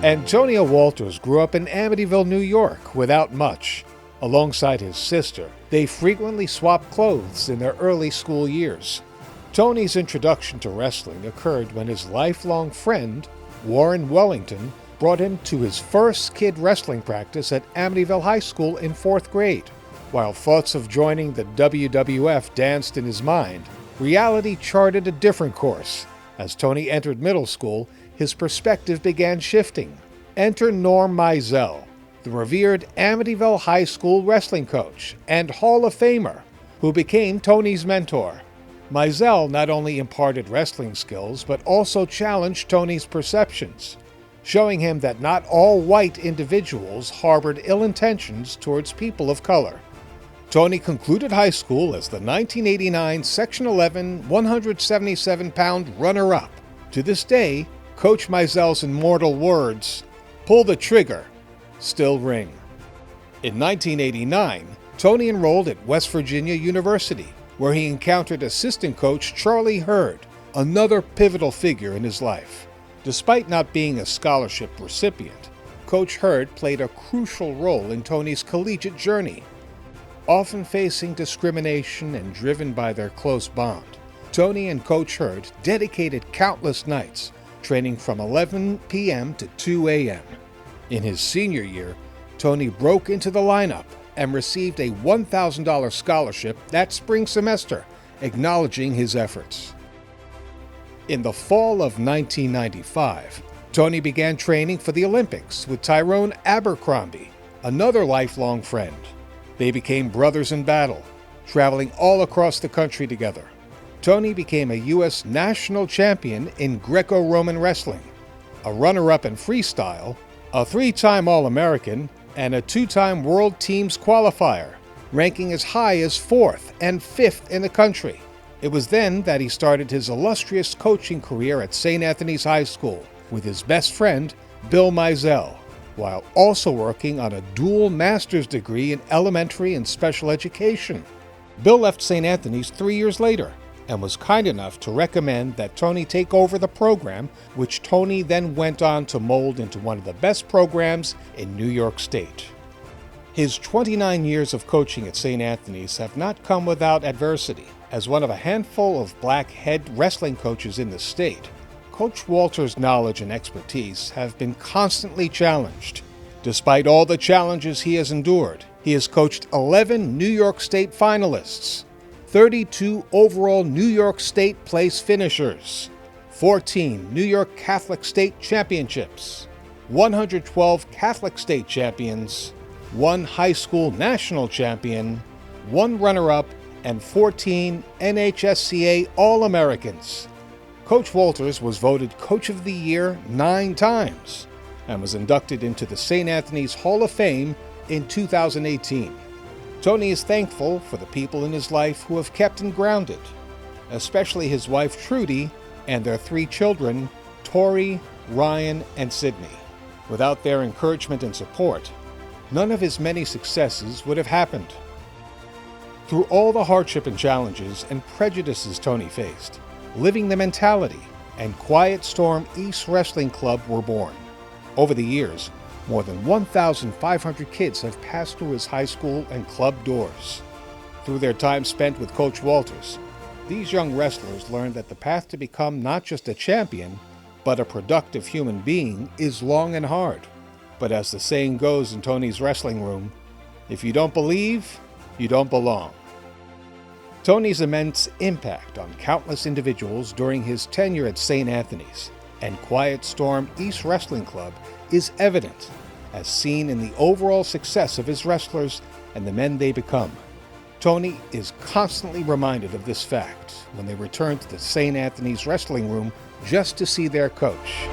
Antonio Walters grew up in Amityville, New York, without much. Alongside his sister, they frequently swapped clothes in their early school years. Tony's introduction to wrestling occurred when his lifelong friend, Warren Wellington, brought him to his first kid wrestling practice at Amityville High School in 4th grade. While thoughts of joining the WWF danced in his mind, reality charted a different course. As Tony entered middle school, his perspective began shifting. Enter Norm Mizell, the revered Amityville High School wrestling coach and Hall of Famer, who became Tony's mentor. Mizell not only imparted wrestling skills, but also challenged Tony's perceptions, showing him that not all white individuals harbored ill intentions towards people of color. Tony concluded high school as the 1989 Section 11 177-pound runner-up. To this day, Coach Mizell's immortal words, "Pull the trigger," still ring. In 1989, Tony enrolled at West Virginia University, where he encountered assistant coach Charlie Hurd, another pivotal figure in his life. Despite not being a scholarship recipient, Coach Hurd played a crucial role in Tony's collegiate journey. Often facing discrimination and driven by their close bond, Tony and Coach Hurd dedicated countless nights, training from 11 p.m. to 2 a.m. In his senior year, Tony broke into the lineup and received a $1,000 scholarship that spring semester, acknowledging his efforts. In the fall of 1995, Tony began training for the Olympics with Tyrone Abercrombie, another lifelong friend. They became brothers in battle, traveling all across the country together. Tony became a U.S. national champion in Greco-Roman wrestling, a runner-up in freestyle, a 3-time All-American, and a 2-time World Teams qualifier, ranking as high as 4th and 5th in the country. It was then that he started his illustrious coaching career at St. Anthony's High School with his best friend, Bill Mizell, while also working on a dual master's degree in elementary and special education. Bill left St. Anthony's 3 years later and was kind enough to recommend that Tony take over the program, which Tony then went on to mold into one of the best programs in New York State. His 29 years of coaching at St. Anthony's have not come without adversity. As one of a handful of black head wrestling coaches in the state, Coach Walters' knowledge and expertise have been constantly challenged. Despite all the challenges he has endured, he has coached 11 New York State finalists, 32 overall New York State place finishers, 14 New York Catholic State championships, 112 Catholic State champions, 1 high school national champion, 1 runner-up, and 14 NHSCA All-Americans. Coach Walters was voted Coach of the Year 9 times and was inducted into the St. Anthony's Hall of Fame in 2018. Tony is thankful for the people in his life who have kept him grounded, especially his wife Trudy and their 3 children, Tori, Ryan, and Sydney. Without their encouragement and support, none of his many successes would have happened. Through all the hardship and challenges and prejudices Tony faced, Living the Mentality and Quiet Storm East Wrestling Club were born. Over the years, more than 1,500 kids have passed through his high school and club doors. Through their time spent with Coach Walters, these young wrestlers learned that the path to become not just a champion, but a productive human being is long and hard. But as the saying goes in Tony's wrestling room, if you don't believe, you don't belong. Tony's immense impact on countless individuals during his tenure at St. Anthony's and Quiet Storm East Wrestling Club is evident, as seen in the overall success of his wrestlers and the men they become. Tony is constantly reminded of this fact when they return to the St. Anthony's wrestling room just to see their coach.